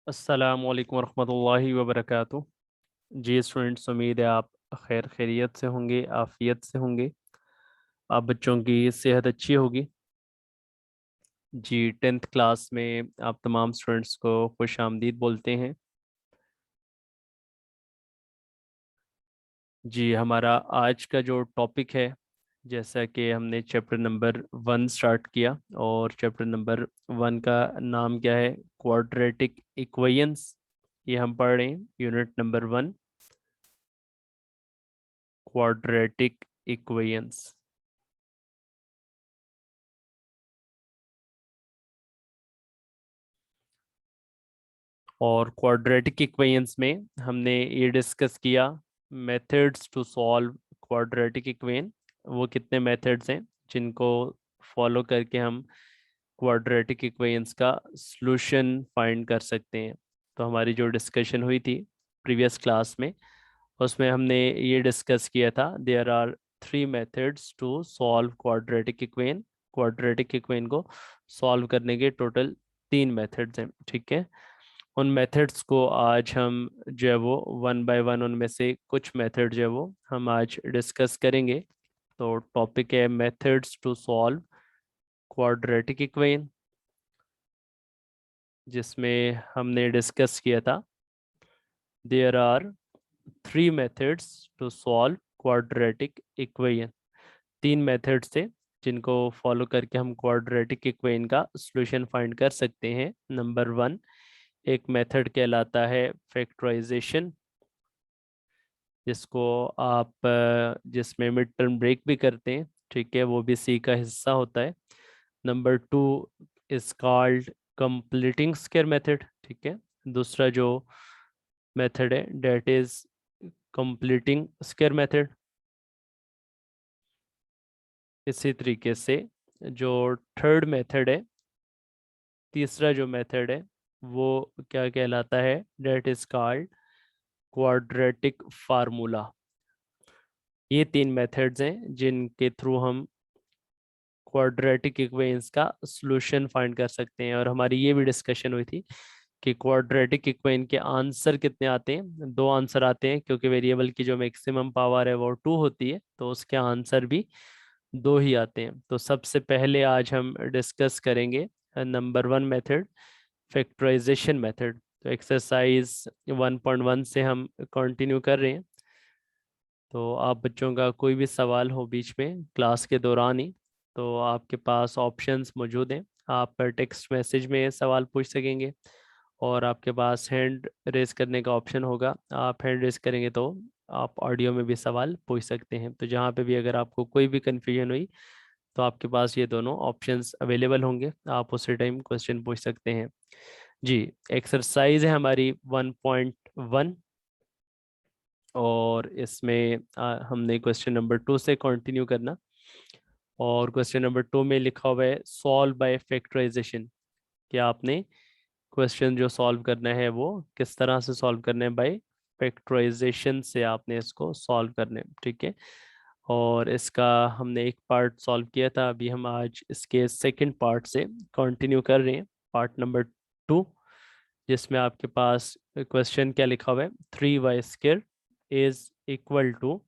अस्सलामु अलैकुम वरहमतुल्लाहि वबरकातुह। जी स्टूडेंट्स, उम्मीद है आप खैर खैरियत से होंगे, आफियत से होंगे। आप बच्चों की सेहत अच्छी होगी। जी, 10th क्लास में आप तमाम स्टूडेंट्स को खुश आमदीद बोलते हैं। जी, हमारा आज का जो टॉपिक है, जैसा कि हमने चैप्टर नंबर 1 स्टार्ट किया, और चैप्टर नंबर 1 का नाम क्या है? Quadratic equations. ये हम पढ़ रहे हैं, यूनिट नंबर 1, क्वाड्रेटिक इक्वेशंस। और क्वाड्रेटिक इक्वेशंस में हमने ये डिस्कस किया methods to solve quadratic equation. वो कितने मेथड्स हैं जिनको फॉलो करके हम क्वाड्रेटिक इक्वेशंस का सॉल्यूशन फाइंड कर सकते हैं। तो हमारी जो डिस्कशन हुई थी प्रीवियस क्लास में, उसमें हमने ये डिस्कस किया था there are 3 methods to solve quadratic equation. Quadratic equation को सॉल्व करने के टोटल 3 मेथड्स हैं, ठीक है। उन मेथड्स को आज हम जो है वो वन बाय वन, उनमें से कुछ मेथड जो है वो हम आज डिस्कस करेंगे। तो टॉपिक है methods to solve quadratic equation, जिसमें हमने डिस्कस किया था there are 3 methods to solve quadratic equation. 3 methods थे जिनको फॉलो करके हम क्वाड्रेटिक इक्वेशन का सॉल्यूशन फाइंड कर सकते हैं। नंबर 1, एक मेथड कहलाता है फैक्टराइजेशन, जिसको आप जिसमें मिड टर्म ब्रेक भी करते हैं, ठीक है, वो भी सी का हिस्सा होता है। Number 2 is called completing square method, ठीक है। दूसरा जो मेथड है that is completing square method. इसी तरीके से जो थर्ड मेथड है, तीसरा जो मेथड है, वो क्या कहलाता है? That is called quadratic formula. ये 3 मेथड्स हैं जिनके थ्रू हम क्वाड्रेटिक इक्वेशंस का सॉल्यूशन फाइंड कर सकते हैं। और हमारी ये भी डिस्कशन हुई थी कि क्वाड्रेटिक इक्वेशन के आंसर कितने आते हैं। 2 आंसर आते हैं, क्योंकि वेरिएबल की जो मैक्सिमम पावर है वो 2 होती है, तो उसके आंसर भी 2 ही आते हैं। तो सबसे पहले आज हम डिस्कस करेंगे नंबर 1 मेथड, फैक्टराइजेशन मेथड। तो एक्सरसाइज 1.1 से हम कंटिन्यू कर रहे हैं। तो आप बच्चों का कोई भी सवाल हो बीच में क्लास के दौरान ही, तो आपके पास ऑप्शंस मौजूद हैं। आप टेक्स्ट मैसेज में सवाल पूछ सकेंगे, और आपके पास हैंड रेस करने का ऑप्शन होगा। आप हैंड रेस करेंगे तो आप ऑडियो में भी सवाल पूछ सकते हैं। तो जहाँ पे भी अगर आपको कोई भी कन्फ्यूजन हुई, तो आपके पास ये दोनों ऑप्शंस अवेलेबल होंगे, आप उसी टाइम क्वेश्चन पूछ सकते हैं। जी, एक्सरसाइज है हमारी 1.1, और इसमें हमने क्वेश्चन नंबर 2 से कंटिन्यू करना। और क्वेश्चन नंबर 2 में लिखा हुआ है सॉल्व बाय फैक्टराइजेशन, कि आपने क्वेश्चन जो सॉल्व करना है वो किस तरह से सॉल्व करना है? बाय फैक्टराइजेशन से आपने इसको सॉल्व करना है, ठीक है। और इसका हमने एक पार्ट सॉल्व किया था, अभी हम आज इसके सेकंड पार्ट से कंटिन्यू कर रहे हैं, पार्ट नंबर 2, जिसमें आपके पास क्वेश्चन क्या लिखा हुआ है? 3y² इज इक्वल टू,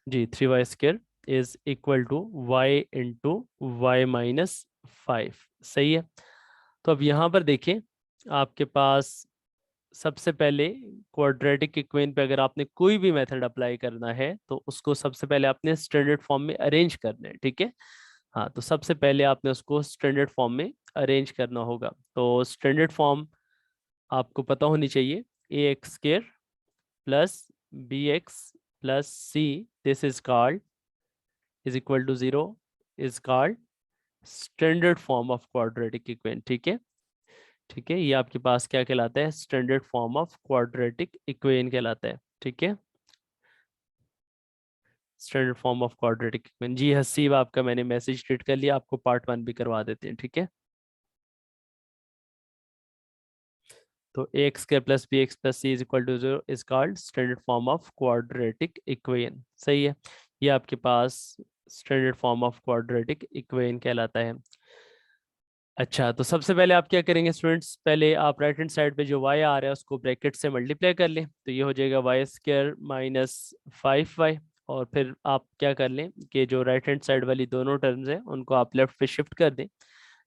जी, 3y² is equal to y into y minus 5। सही है। तो अब यहाँ पर देखें, आपके पास सबसे पहले क्वाड्रेटिक इक्वेशन पे अगर आपने कोई भी मेथड अप्लाई करना है, तो उसको सबसे पहले आपने स्टैंडर्ड फॉर्म में अरेंज करना है, ठीक है। हाँ, तो सबसे पहले आपने उसको स्टैंडर्ड फॉर्म में अरेंज करना होगा। तो स्टैंडर्ड फॉर्म आपको पता होनी चाहिए, ax² plus bx plus c, this is called is equal to 0, is called standard form of quadratic equation, ठीक है। ठीक है, ये आपके पास क्या कहलाता है? Standard form of quadratic equation कहलाता है, ठीक है। Standard form of quadratic equation. जी हसीब, आपका मैंने मैसेज रीड कर लिया, आपको पार्ट 1 भी करवा देते हैं, ठीक है। तो ax² plus bx plus c is equal to 0 is called standard form of quadratic equation. सही है, ये आपके पास standard form of quadratic equation कहलाता है। अच्छा, तो सबसे पहले आप क्या करेंगे स्टूडेंट्स, पहले आप राइट हैंड साइड पे जो y आ रहा है उसको ब्रैकेट से मल्टीप्लाई कर लें, तो ये हो जाएगा वाई स्क्र माइनस 5y। और फिर आप क्या कर लें कि जो राइट हैंड साइड वाली दोनों टर्म्स हैं उनको आप लेफ्ट पे शिफ्ट कर दें।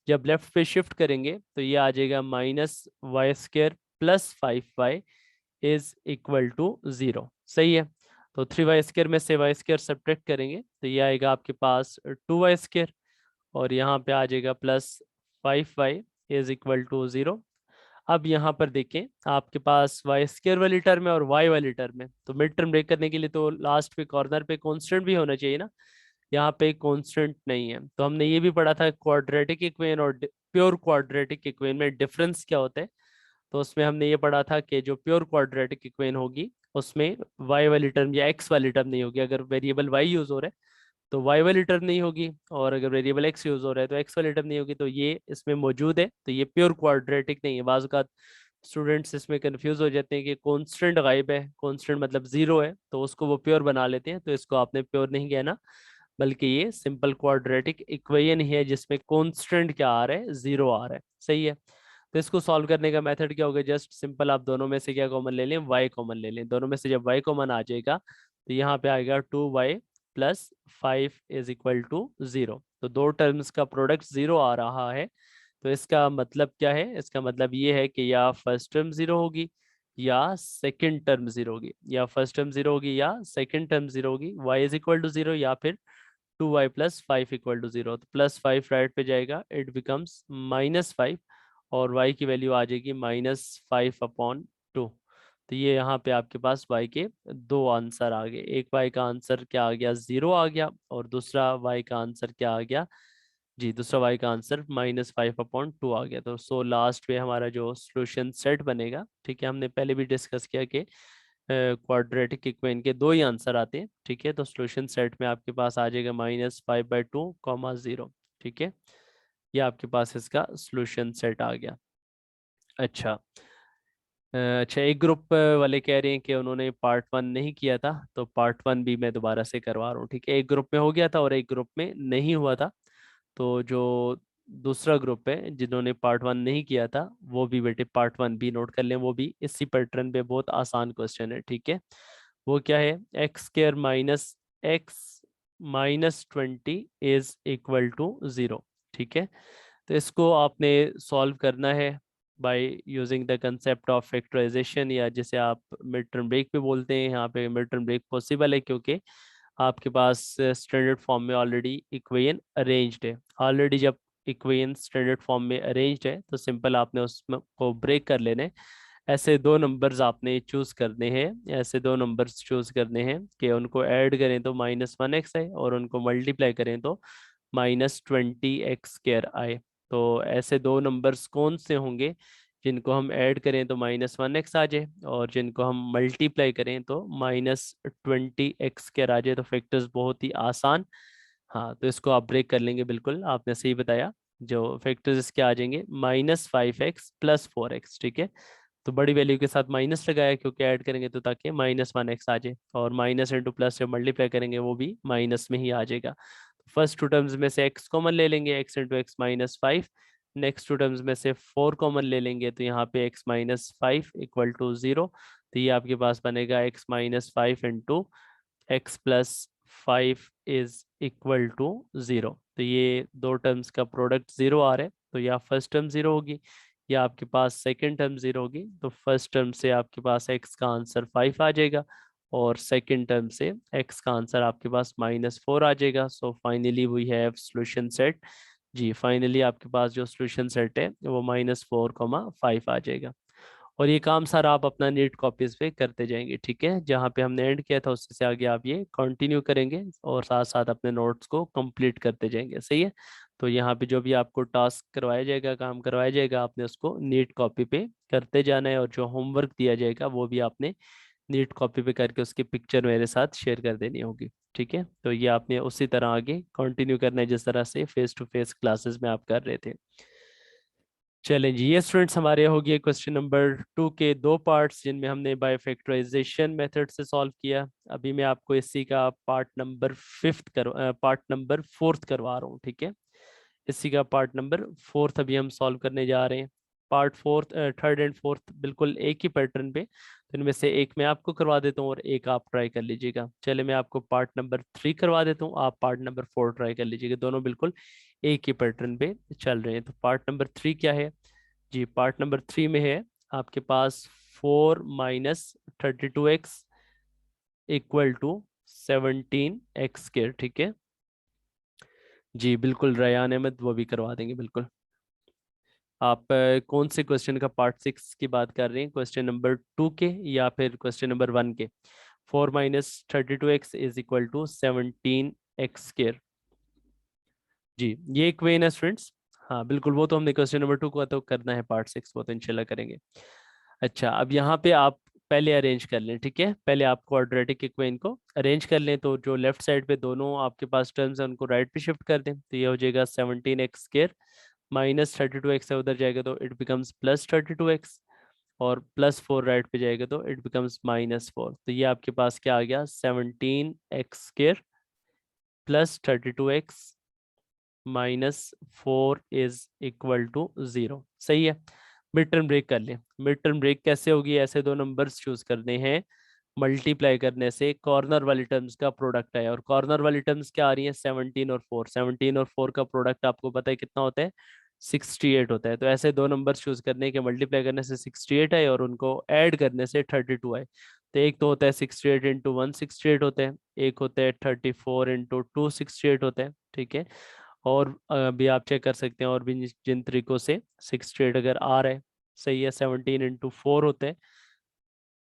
जब लेफ्ट पे शिफ्ट करेंगे तो ये आ जाएगा -y² plus 5y is equal to 0। सही है। तो 3y² में से y² सब्ट्रैक्ट करेंगे तो ये आएगा आपके पास 2y²। और यहाँ पे आ जाएगा +5y इज इक्वल टू 0। अब यहाँ पर देखें, आपके पास y² वाली टर्म है और y वाली टर्म है, तो मिड टर्म ब्रेक करने के लिए तो लास्ट पे कॉर्नर पे कांस्टेंट भी होना चाहिए ना। यहाँ पे कांस्टेंट नहीं है, तो हमने ये भी पढ़ा था क्वाड्रेटिक इक्वेशन और प्योर क्वाड्रेटिक इक्वेशन में डिफरेंस क्या होता है। तो उसमें हमने ये पढ़ा था कि जो प्योर क्वाड्रेटिक इक्वेशन होगी उसमें y वाली टर्म या x वाली टर्म नहीं होगी। अगर वेरिएबल y यूज हो रहा है तो y वाली टर्म नहीं होगी, और अगर वेरिएबल x यूज हो रहा है तो x वाली टर्म नहीं होगी। तो ये इसमें मौजूद है, तो ये प्योर क्वाड्रेटिक नहीं है। बाज़ का स्टूडेंट्स इसमें कंफ्यूज हो जाते हैं कि कांस्टेंट गायब है, कांस्टेंट मतलब जीरो है, तो उसको वो प्योर बना लेते हैं। तो इसको आपने प्योर नहीं कहना, बल्कि ये सिंपल क्वाड्रेटिक इक्वेशन ही है जिसमें कांस्टेंट क्या आ रहा है, जीरो आ रहा है। सही है। तो इसको सॉल्व करने का मेथड क्या होगा, जस्ट सिंपल आप दोनों में से क्या कॉमन ले लें, y कॉमन ले लें। दोनों में से जब y कॉमन आ जाएगा तो यहाँ पे आएगा 2y plus 5 is equal to 0। तो दो टर्म्स का प्रोडक्ट जीरो आ रहा है। तो इसका मतलब क्या है, इसका मतलब ये है कि या फर्स्ट टर्म जीरो होगी या सेकंड टर्म जीरो होगी, या फर्स्ट टर्म जीरो होगी या सेकंड टर्म जीरो होगी, y इज इक्वल टू 0 या फिर 2y प्लस 5 इक्वल टू 0। तो +5 राइट पे जाएगा, इट बिकम्स -5, और y की वैल्यू आ जाएगी -5/2। तो ये यहाँ पे आपके पास y के दो आंसर आ गए। एक y का आंसर क्या आ गया, 0 आ गया, और दूसरा y का आंसर क्या आ गया, जी दूसरा y का आंसर -5/2 आ गया। तो सो लास्ट में हमारा जो सॉल्यूशन सेट बनेगा, ठीक है, हमने पहले भी डिस्कस किया कि क्वाड्रेटिक इक्वेशन के दो ही आंसर आते हैं। ठीक है, तो सॉल्यूशन सेट में आपके पास आ जाएगा -5/2, 0। ठीक है, ये आपके पास इसका सॉल्यूशन सेट आ गया। अच्छा, अच्छा, एक ग्रुप वाले कह रहे हैं कि उन्होंने पार्ट 1 नहीं किया था, तो पार्ट 1 भी मैं दोबारा से करवा रहा हूँ। ठीक है, एक ग्रुप में हो गया था और एक ग्रुप में नहीं हुआ था। तो जो दूसरा ग्रुप है जिन्होंने पार्ट 1 नहीं किया था, वो भी बेटे पार्ट 1 भी नोट कर लें, वो भी इसी पैटर्न पे बहुत आसान क्वेश्चन है। ठीक है, वो क्या है, x² minus x minus 20 is equal to 0। ठीक है, तो इसको आपने सॉल्व करना है by using the concept of factorisation, या जिसे आप मिड टर्म ब्रेक पे बोलते हैं। यहाँ पे मिड टर्म ब्रेक पॉसिबल है क्योंकि आपके पास स्टैंडर्ड फॉर्म में ऑलरेडी इक्वेशन अरेंज्ड है। ऑलरेडी जब इक्वेशन स्टैंडर्ड फॉर्म में अरेंज्ड है तो सिंपल आपने उसमें को ब्रेक कर लेने। ऐसे दो नंबर्स आपने चूज करने हैं, ऐसे दो नंबर्स चूज करने हैं कि उनको ऐड करें तो -1x है, और उनको मल्टीप्लाई करें तो -20x² आए। तो ऐसे दो नंबर्स कौन से होंगे जिनको हम ऐड करें तो -1x आ जाए, और जिनको हम मल्टीप्लाई करें तो -20x² आ जाए। तो फैक्टर्स बहुत ही आसान। हाँ, तो इसको आप ब्रेक कर लेंगे, बिल्कुल आपने सही बताया। जो फैक्टर्स इसके आ जाएंगे -5x प्लस 4x। ठीक है, तो बड़ी वैल्यू के साथ माइनस लगाया क्योंकि ऐड करेंगे तो ताकि -1x आ जाए, और माइनस इंटू प्लस जब मल्टीप्लाई करेंगे वो भी माइनस में ही आ जाएगा। फर्स्ट टू टर्म्स में से x कॉमन ले लेंगे, x into x -5। Next two terms में से 4 कॉमन ले लेंगे, तो यहाँ पे x-5 इक्वल टू 0। तो ये आपके पास बनेगा x-5 into x+5 is equal to 0। तो ये दो टर्म्स का प्रोडक्ट 0 आ रहा है, तो या फर्स्ट टर्म 0 होगी या आपके पास सेकंड टर्म 0 होगी। तो फर्स्ट टर्म से आपके पास x का आंसर 5 आ जाएगा, और सेकंड टर्म से x का आंसर आपके पास -4 आ जाएगा। So finally we have solution set. जी, फाइनली आपके पास जो सॉल्यूशन सेट है वो -4, 5 आ जाएगा। और ये काम सारा आप अपना नीट कॉपीज पे करते जाएंगे। ठीक है, जहाँ पे हमने एंड किया था उससे से आगे आप ये कंटिन्यू करेंगे और साथ साथ अपने नोट्स को कंप्लीट करते जाएंगे। सही है। तो यहाँ पे जो भी आपको टास्क करवाया जाएगा, काम करवाया जाएगा, आपने उसको नीट कॉपी पे करते जाना है, और जो होमवर्क दिया जाएगा वो भी आपने नीट कॉपी पे करके उसकी पिक्चर मेरे साथ शेयर कर देनी होगी। ठीक है, तो ये आपने उसी तरह आगे कंटिन्यू करना है जिस तरह से फेस टू फेस क्लासेस में आप कर रहे थे। चलें जी, ये स्टूडेंट्स हमारे हो गए क्वेश्चन नंबर 2 के दो पार्ट्स जिनमें हमने बाय फैक्टराइजेशन मेथड से सॉल्व किया। अभी मैं आपको इसी का पार्ट नंबर 4th करवा रहा हूँ। ठीक है, इसी का पार्ट नंबर 4 अभी हम सॉल्व करने जा रहे हैं। पार्ट 4, 3rd एंड 4th बिल्कुल एक ही पैटर्न पे, तो इनमें से एक मैं आपको करवा देता हूँ और एक आप ट्राई कर लीजिएगा। चले मैं आपको पार्ट नंबर 3 करवा देता हूँ, आप पार्ट नंबर 4 ट्राई कर लीजिएगा। दोनों बिल्कुल एक ही पैटर्न पे चल रहे हैं। तो पार्ट नंबर 3 क्या है जी? पार्ट नंबर 3 में है आपके पास 4 - 32x इक्वल टू 17x²। ठीक है जी, बिल्कुल रयान अहमद वो भी करवा देंगे बिल्कुल। आप कौन से क्वेश्चन का पार्ट 6 की बात कर रहे हैं? क्वेश्चन नंबर 2 के या फिर क्वेश्चन नंबर 1 के? 4 - 32x is equal to 17x²। जी, ये एक वे है स्टूडेंट्स। हाँ बिल्कुल, वो तो हमने क्वेश्चन नंबर 2 को तो करना है, पार्ट 6 वो तो इंशाल्लाह करेंगे। अच्छा, अब यहाँ पे आप पहले अरेंज कर लें। ठीक है, पहले आप क्वाड्रेटिक इक्वेशन को अरेंज कर लें। तो जो लेफ्ट साइड पे दोनों आपके पास टर्म्स हैं उनको राइट पे शिफ्ट कर दें, तो ये हो जाएगा 17x² -32x है उधर जाएगा तो इट बिकम्स +32x, और +4 राइट पे जाएगा तो इट बिकम्स -4। तो ये आपके पास क्या आ गया? 17x² +32x -4 is equal to 0। सही है। मिड टर्म ब्रेक कर लें। मिड टर्म ब्रेक कैसे होगी? ऐसे दो नंबर्स चूज करने हैं, मल्टीप्लाई करने से कॉर्नर वाली टर्म्स का प्रोडक्ट आया। और कॉर्नर वाली टर्म्स क्या आ रही है? 17 और 4। 17 और 4 का प्रोडक्ट आपको पता है कितना होता है? 68 होता है। तो ऐसे दो नंबर्स चूज करने के मल्टीप्लाई करने से 68 आए और उनको ऐड करने से 32 आए। तो एक तो होता है 68 इंटू 168 होता है, एक होता है 34 इंटू 268 होता है। ठीक है, और भी आप चेक कर सकते हैं और भी जिन तरीकों से 68 अगर आ रहा है। सही है, 17 इंटू 4 होते हैं।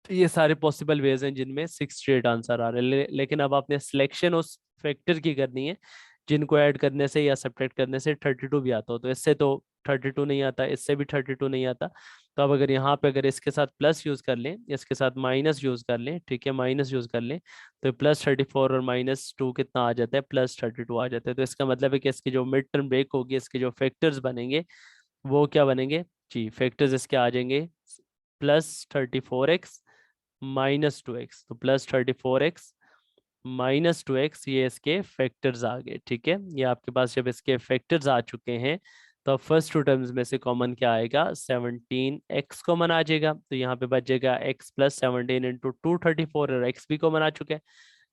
तो ये सारे पॉसिबल वेज हैं जिनमें 68 आंसर आ रहे हैं। लेकिन अब आपने सिलेक्शन उस फैक्टर की करनी है जिनको ऐड करने से या सब्ट्रैक्ट करने से 32 भी आता हो। तो इससे तो 32 नहीं आता, इससे भी 32 नहीं आता। तो अब अगर यहाँ पे अगर इसके साथ प्लस यूज कर लें, इसके साथ माइनस यूज कर लें, ठीक है माइनस यूज कर लें, तो +34 और -2 कितना आ जाता है? +32 आ जाता है। तो इसका मतलब है कि इसकी जो मिड टर्म ब्रेक होगी, इसके जो फैक्टर्स बनेंगे वो क्या बनेंगे जी? फैक्टर्स इसके आ जाएंगे +34x -2x। तो +34x -2x ये इसके फैक्टर्स आ गए। ठीक है, ये आपके पास जब इसके फैक्टर्स आ चुके हैं तो फर्स्ट टू टर्म्स में से कॉमन क्या आएगा? 17x कॉमन आ जाएगा। तो यहाँ पे बच जाएगा x +17 इंटू 234, और x भी कॉमन आ चुका है।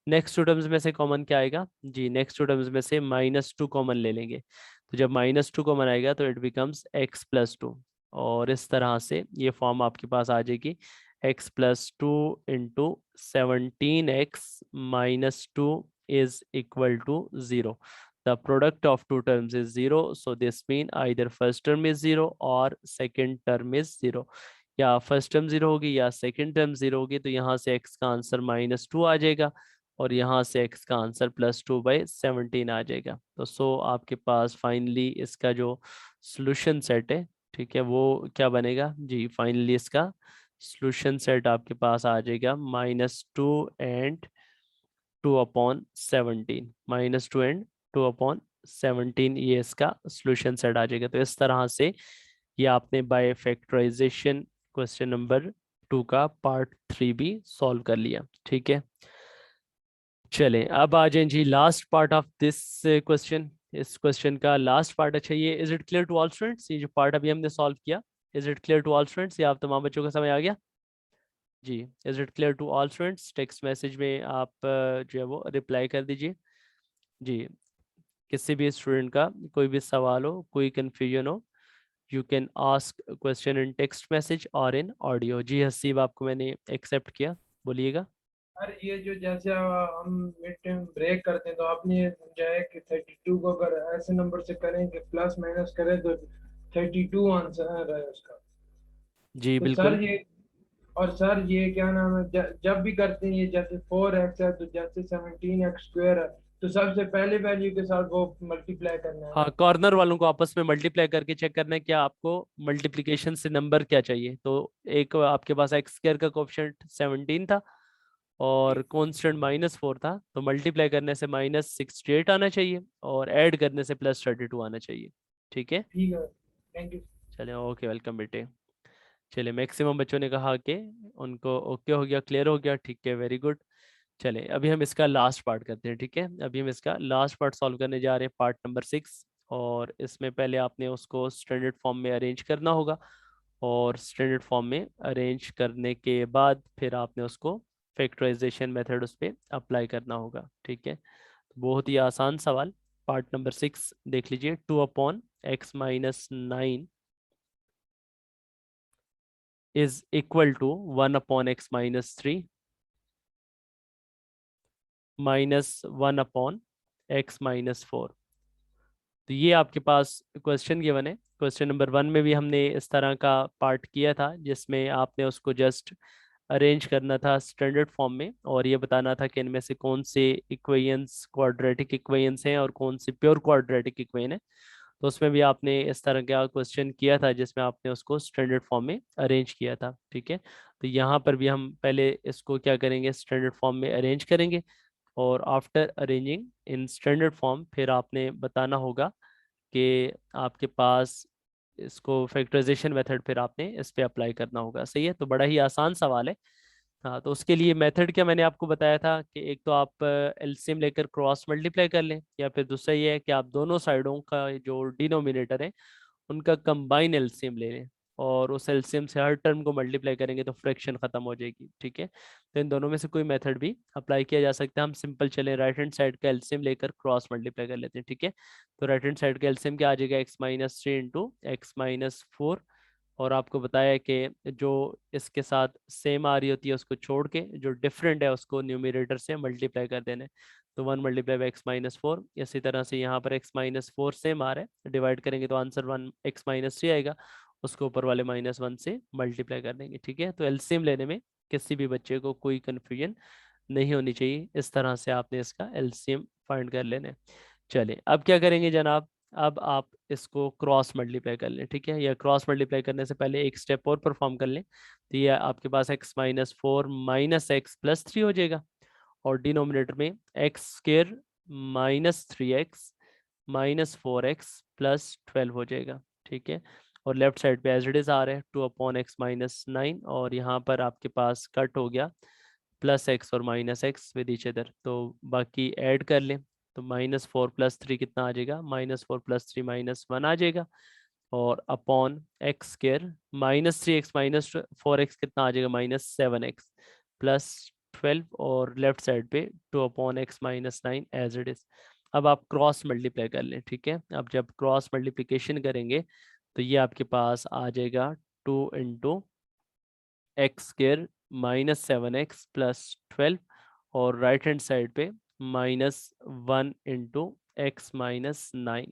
नेक्स्ट टू टर्म्स में से कॉमन क्या आएगा जी? नेक्स्ट टू टर्म्स में से -2 कॉमन ले लेंगे। तो जब -2 कॉमन आएगा तो इट बिकम्स x +2, और इस तरह से ये फॉर्म आपके पास आ जाएगी x +2 into 17x -2 is equal to 0. The product of two terms is 0. So this means either first term is 0 or second term is 0. या फर्स्ट टर्म 0 होगी या सेकंड टर्म 0 होगी। तो यहाँ से x का आंसर -2 आ जाएगा और यहाँ से x का आंसर +2/17 आ जाएगा। तो सो आपके पास फाइनली इसका जो सॉल्यूशन सेट है, ठीक है, वो क्या बनेगा जी? फाइनली इसका सॉल्यूशन सेट आपके पास आ जाएगा -2 एंड 2/17। -2 एंड 2/17 ये इसका सॉल्यूशन सेट आ जाएगा। तो इस तरह से ये आपने बाय फैक्टराइजेशन क्वेश्चन नंबर 2 का पार्ट 3 भी सॉल्व कर लिया। ठीक है, चलें अब आ जाएं जी last part of this question. इस क्वेश्चन का लास्ट पार्ट। अच्छा, ये is it clear to all students? ये जो पार्ट अभी हमने सॉल्व किया, is it clear to all students? ये आप तमाम बच्चों को समझ आ गया जी? Is it clear to all students? Text message में आप जो है वो रिप्लाई कर दीजिए जी। किसी भी स्टूडेंट का कोई भी सवाल हो, कोई कंफ्यूजन हो, you can ask question in text message और इन ऑडियो। जी हसीब, आपको मैंने एक्सेप्ट किया, बोलिएगा। सर ये जो जैसे हम मिड टाइम ब्रेक करते हैं तो आपने ये समझाया कि 32 को अगर ऐसे नंबर से करें कि प्लस माइनस करें तो 32 आंसर है उसका। जी तो बिल्कुल। सर ये, और सर ये क्या नाम है, जब भी करते हैं ये जैसे 4x है तो जैसे 17x² है, तो सबसे पहले वैल्यू के साथ वो मल्टीप्लाई करना है हाँ, ना। कॉर्नर वालों को आपस में मल्टीप्लाई करके चेक करना है क्या आपको मल्टीप्लिकेशन से नंबर क्या चाहिए। तो एक आपके पास x² का कोएफिशिएंट 17 था और कांस्टेंट -4 था, तो मल्टीप्लाई करने से -68 आना चाहिए और ऐड करने से +32 आना चाहिए। ठीक है, ठीक है, थैंक यू। चलिए ओके, वेलकम बेटे। चलिए, मैक्सिमम बच्चों ने कहा कि उनको ओके हो गया, क्लियर हो गया, ठीक है, वेरी गुड। चलिए अभी हम इसका लास्ट पार्ट करते हैं। ठीक है, अभी हम इसका लास्ट पार्ट सॉल्व करने जा रहे हैं, पार्ट नंबर 6। और इसमें पहले आपने उसको स्टैंडर्ड फॉर्म में अरेंज करना होगा, और स्टैंडर्ड फॉर्म में अरेंज करने के बाद फिर आपने उसको फैक्टराइजेशन मेथड उस पर अप्लाई करना होगा। ठीक है, बहुत ही आसान सवाल। पार्ट नंबर 6 देख लीजिए। 2/x-9 is equal to 1/x-3 -1/x-4। तो ये आपके पास क्वेश्चन गिवन है। क्वेश्चन नंबर 1 में भी हमने इस तरह का पार्ट किया था, जिसमें आपने उसको जस्ट अरेंज करना था स्टैंडर्ड फॉर्म में, और ये बताना था कि इनमें से कौन से इक्वेशंस क्वाड्रेटिक इक्वेशंस हैं और कौन से प्योर क्वाड्रेटिक इक्वेशन है। तो उसमें भी आपने इस तरह का क्वेश्चन किया था, जिसमें आपने उसको स्टैंडर्ड फॉर्म में अरेंज किया था। ठीक है, तो यहाँ पर भी हम पहले इसको क्या करेंगे, स्टैंडर्ड फॉर्म में अरेंज करेंगे, और after arranging in standard form फिर आपने बताना होगा कि आपके पास इसको फैक्टराइजेशन मेथड फिर आपने इस पे अप्लाई करना होगा। सही है, तो बड़ा ही आसान सवाल है। हाँ, तो उसके लिए मेथड क्या मैंने आपको बताया था कि एक तो आप एलसीएम लेकर क्रॉस मल्टीप्लाई कर लें, या फिर दूसरा ये है कि आप दोनों साइडों का जो डिनोमिनेटर है उनका कंबाइन एलसीएम ले लें, और उस एलसीएम से हर टर्म को मल्टीप्लाई करेंगे तो फ्रैक्शन खत्म हो जाएगी। ठीक है, तो इन दोनों में से कोई मेथड भी अप्लाई किया जा सकता है। हम सिंपल चले, राइट हैंड साइड का एलसीएम लेकर क्रॉस मल्टीप्लाई कर लेते हैं। ठीक है, तो राइट हैंड साइड का एलसीएम क्या आ जाएगा, x-3 इंटू x-4। और आपको बताया कि जो इसके साथ सेम आ रही होती है उसको छोड़ के जो डिफरेंट है उसको न्यूमरेटर से मल्टीप्लाई कर देना है। तो 1 मल्टीप्लाई बाई x-4। इसी तरह से यहाँ पर x-4 सेम आ रहा है, डिवाइड करेंगे तो आंसर 1x-3 आएगा, उसको ऊपर वाले -1 से मल्टीप्लाई कर देंगे। ठीक है, तो एलसीएम लेने में किसी भी बच्चे को कोई कन्फ्यूजन नहीं होनी चाहिए। इस तरह से आपने इसका एलसीएम फाइंड कर लेना है। चलिए, अब क्या करेंगे जनाब, अब आप इसको क्रॉस मल्टीप्लाई कर लें। ठीक है, या क्रॉस मल्टीप्लाई करने से पहले एक स्टेप और परफॉर्म कर लें। तो ये आपके पास x-4 -x+3 हो जाएगा, और डिनोमिनेटर में x² -3x -4x+12 हो जाएगा। ठीक है, और लेफ्ट साइड पे एज इट इज आ रहा है 2/x-9, और यहाँ पर आपके पास कट हो गया +x और -x विद ईच अदर, तो बाकी ऐड कर लें। तो -4+3 कितना आ जाएगा, -4+3 -1 आ जाएगा, और अपॉन x² -3x -4x कितना आ जाएगा, -7x +12, और लेफ्ट साइड पे 2/x-9 एज इट इज। अब आप क्रॉस मल्टीप्लाई कर लें। ठीक है, अब जब क्रॉस मल्टीप्लिकेशन करेंगे तो ये आपके पास आ जाएगा 2 × x² -7x+12, और राइट हैंड साइड पे -1 × x-9।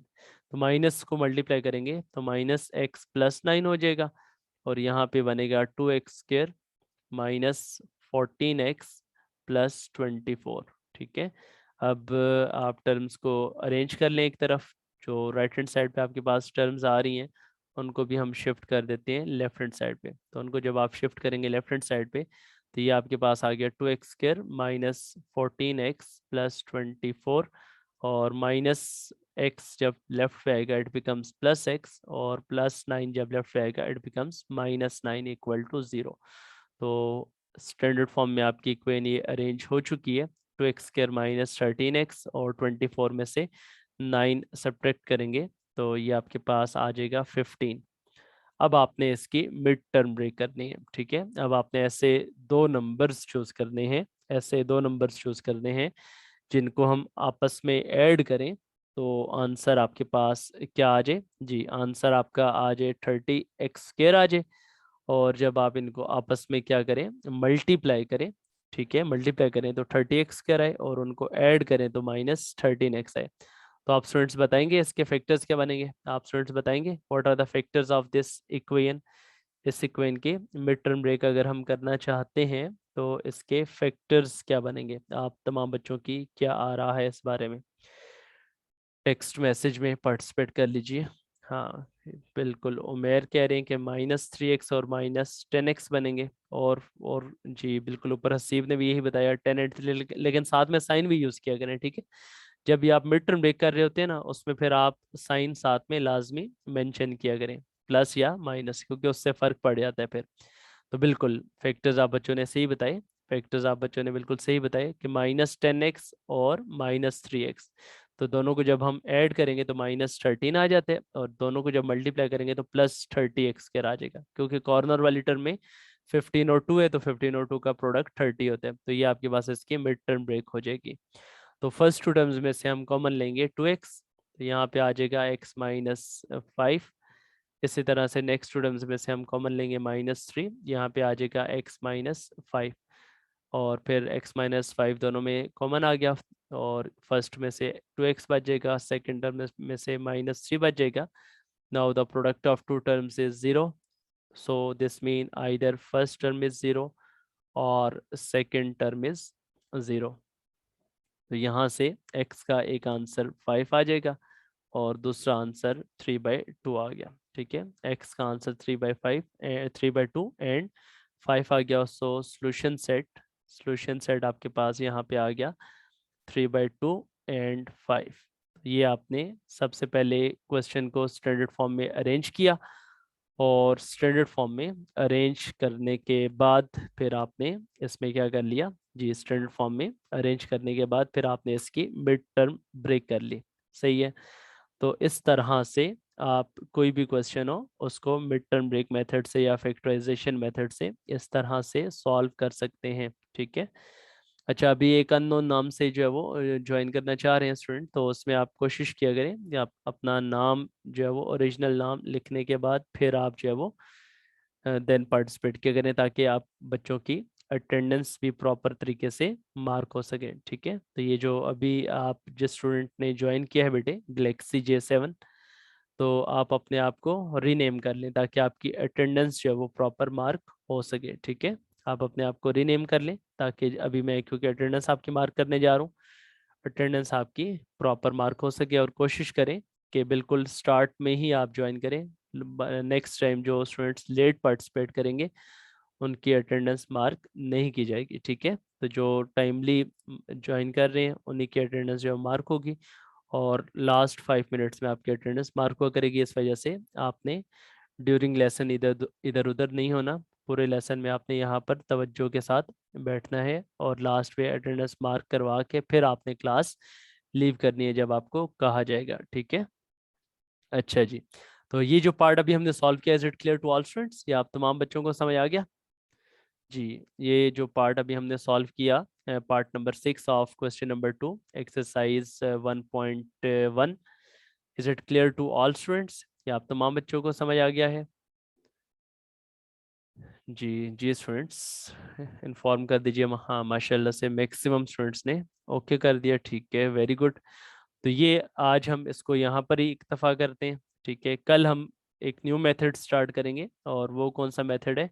तो माइनस को मल्टीप्लाई करेंगे तो -x+9 हो जाएगा, और यहाँ पे बनेगा 2x² -14x+24। ठीक है, अब आप टर्म्स को अरेंज कर लें एक तरफ। जो राइट हैंड साइड पे आपके पास टर्म्स आ रही हैं उनको भी हम शिफ्ट कर देते हैं लेफ्ट हैंड साइड पे। तो उनको जब आप शिफ्ट करेंगे लेफ्ट हैंड साइड पे तो ये आपके पास आ गया 2x² -14x+24, और -x जब लेफ्ट पे आएगा इट बिकम्स +x, और +9 जब लेफ्ट पे आएगा इट बिकम्स -9 = 0। तो स्टैंडर्ड फॉर्म में आपकी इक्वेशन ये अरेंज हो चुकी है। 2x² -13x, और 24 में से 9 सब्ट्रैक्ट करेंगे तो ये आपके पास आ जाएगा 15। अब आपने इसकी मिड टर्म ब्रेक करनी है। ठीक है, अब आपने ऐसे दो नंबर्स चूज करने हैं, ऐसे दो नंबर्स चूज करने हैं जिनको हम आपस में ऐड करें तो आंसर आपके पास क्या आ जाए, जी आंसर आपका आ जाए 30x² आ जाए। और जब आप इनको आपस में क्या करें, मल्टीप्लाई करें, ठीक है मल्टीप्लाई करें तो 30x² आए, और उनको ऐड करें तो -13x आए। तो आप स्टूडेंट्स बताएंगे इसके फैक्टर्स क्या बनेंगे, आप स्टूडेंट्स बताएंगे what are the factors of this equation. इस इक्वेशन के मिड टर्म ब्रेक अगर हम करना चाहते हैं तो इसके फैक्टर्स क्या बनेंगे, आप तमाम बच्चों की क्या आ रहा है इस बारे में, टेक्स्ट मैसेज में पार्टिसिपेट कर लीजिए। हाँ बिल्कुल, उमेर कह रहे हैं कि -3x और -10x बनेंगे, और जी बिल्कुल ऊपर हसीब ने भी यही बताया 10x, लेकिन साथ में साइन भी यूज़ किया करें। ठीक है, जब भी आप मिड टर्म ब्रेक कर रहे होते हैं ना उसमें फिर आप साइन साथ में लाजमी मेंशन किया करें, प्लस या माइनस, क्योंकि उससे फ़र्क पड़ जाता है फिर। तो बिल्कुल फैक्टर्स आप बच्चों ने सही बताए, फैक्टर्स आप बच्चों ने बिल्कुल सही बताए कि -10x और -3x। तो दोनों को जब हम ऐड करेंगे तो -13 आ जाते हैं, और दोनों को जब मल्टीप्लाई करेंगे तो +30 आ जाएगा, क्योंकि कॉर्नर वाली टर्म में 15 और 2 है, तो 15 और 2 का प्रोडक्ट 30 होता है। तो ये आपके पास इसकी मिड टर्म ब्रेक हो जाएगी। तो फर्स्ट टू टर्म्स में से हम कॉमन लेंगे 2x, तो यहाँ पे आ जाएगा x-5। इसी तरह से नेक्स्ट टू टर्म्स में से हम कॉमन लेंगे -3, यहाँ पे आ जाएगा x-5, और फिर x-5 दोनों में कॉमन आ गया, और फर्स्ट में से 2x बच जाएगा, सेकेंड टर्म में से -3 बच जाएगा। Now the product of two terms is 0, so this mean either first term is 0 और सेकेंड टर्म इज 0। तो यहाँ से x का एक आंसर 5 आ जाएगा और दूसरा आंसर 3/2 आ गया। ठीक है, x का आंसर 3/2 एंड 5 आ गया। सो सोल्यूशन सेट आपके पास यहाँ पे आ गया 3/2 एंड 5। ये आपने सबसे पहले क्वेश्चन को स्टैंडर्ड फॉर्म में अरेंज किया, और स्टैंडर्ड फॉर्म में अरेंज करने के बाद फिर आपने इसमें क्या कर लिया जी, स्टैंडर्ड फॉर्म में अरेंज करने के बाद फिर आपने इसकी मिड टर्म ब्रेक कर ली। सही है, तो इस तरह से आप कोई भी क्वेश्चन हो उसको मिड टर्म ब्रेक मेथड से या फैक्टराइजेशन मेथड से इस तरह से सॉल्व कर सकते हैं। ठीक है, अच्छा, अभी एक अननोन नाम से जो है वो ज्वाइन करना चाह रहे हैं स्टूडेंट, तो उसमें आप कोशिश किया करें कि आप अपना नाम जो है वो ओरिजिनल नाम लिखने के बाद फिर आप जो है वो देन पार्टिसिपेट किया करें, ताकि आप बच्चों की अटेंडेंस भी प्रॉपर तरीके से मार्क हो सके। ठीक है, तो ये जो अभी आप जिस स्टूडेंट ने ज्वाइन किया है बेटे गैलेक्सी J7, तो आप अपने आप को रीनेम कर लें ताकि आपकी अटेंडेंस जो है वो प्रॉपर मार्क हो सके। ठीक है, आप अपने आप को रीनेम कर लें, ताकि अभी मैं क्योंकि अटेंडेंस आपकी मार्क करने जा रहा हूँ, अटेंडेंस आपकी प्रॉपर मार्क हो सके। और कोशिश करें कि बिल्कुल स्टार्ट में ही आप ज्वाइन करें। नेक्स्ट टाइम जो स्टूडेंट्स लेट पार्टिसिपेट करेंगे उनकी अटेंडेंस मार्क नहीं की जाएगी। ठीक है, तो जो टाइमली ज्वाइन कर रहे हैं उन्हीं की अटेंडेंस जो मार्क होगी, और लास्ट 5 मिनट्स में आपकी अटेंडेंस मार्क हुआ करेगी। इस वजह से आपने ड्यूरिंग लेसन इधर उधर नहीं होना, पूरे लेसन में आपने यहाँ पर तवज्जो के साथ बैठना है, और लास्ट में अटेंडेंस मार्क करवा के फिर आपने क्लास लीव करनी है जब आपको कहा जाएगा। ठीक है, अच्छा जी, तो ये जो पार्ट अभी हमने सॉल्व किया, is it clear to all students? ये आप तमाम बच्चों को समझ आ गया जी? ये जो पार्ट अभी हमने सॉल्व किया, part number 6 of question number 2 exercise 1.1, is it clear to all students? ये आप तमाम बच्चों को समझ आ गया है जी? जी स्टूडेंट्स, इन्फॉर्म कर दीजिए। हाँ, माशाल्लाह से मैक्सिमम स्टूडेंट्स ने ओके कर दिया। ठीक है, वेरी गुड। तो ये आज हम इसको यहाँ पर ही इक्तफा करते हैं। ठीक है, कल हम एक न्यू मेथड स्टार्ट करेंगे, और वो कौन सा मेथड है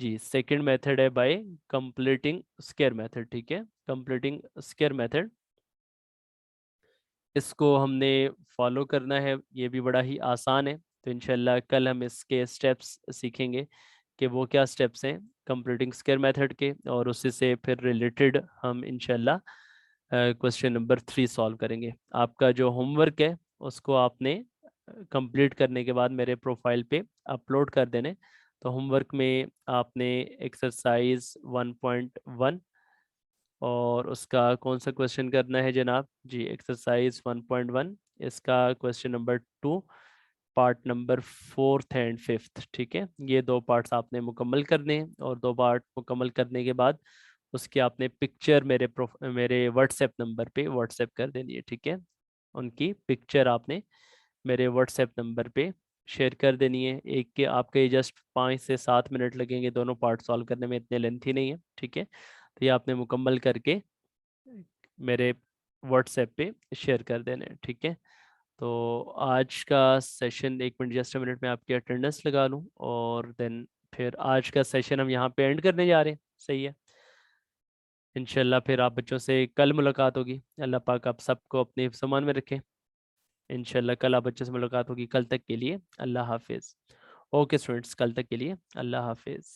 जी? सेकंड मेथड है बाय कंप्लीटिंग स्क्वायर मेथड। ठीक है, कंप्लीटिंग स्क्वायर मेथड, इसको हमने फॉलो करना है। ये भी बड़ा ही आसान है, तो इंशाल्लाह कल हम इसके स्टेप्स सीखेंगे कि वो क्या स्टेप्स हैं कंप्लीटिंग स्क्वायर मेथड के, और उसी से फिर रिलेटेड हम इंशाल्लाह क्वेश्चन नंबर 3 सॉल्व करेंगे। आपका जो होमवर्क है उसको आपने कंप्लीट करने के बाद मेरे प्रोफाइल पे अपलोड कर देने। तो होमवर्क में आपने एक्सरसाइज 1.1 और उसका कौन सा क्वेश्चन करना है जनाब जी? एक्सरसाइज 1.1, इसका question number 2, part number 4th and 5th। ठीक है, ये दो पार्ट्स आपने मुकम्मल करने हैं, और दो पार्ट मुकम्मल करने के बाद उसकी आपने पिक्चर मेरे व्हाट्सएप नंबर पे व्हाट्सएप कर देनी है। ठीक है, उनकी पिक्चर आपने मेरे व्हाट्सएप नंबर पे शेयर कर देनी है। एक के आपके जस्ट 5 से 7 मिनट लगेंगे दोनों पार्ट सॉल्व करने में, इतने लेंथी नहीं है। ठीक है, तो ये आपने मुकम्मल करके मेरे व्हाट्सएप पे शेयर कर देने हैं। ठीक है, तो आज का session, 1 minute, just a minute में आपकी अटेंडेंस लगा लूँ, और देन फिर आज का सेशन हम यहाँ पे एंड करने जा रहे हैं। सही है, इंशाल्लाह फिर आप बच्चों से कल मुलाकात होगी। अल्लाह पाक आप सबको अपने हिफ्ज़ मान में रखे। इंशाल्लाह कल आप बच्चों से मुलाकात होगी। कल तक के लिए अल्लाह हाफिज़। ओके स्टूडेंट्स, कल तक के लिए अल्लाह हाफिज़।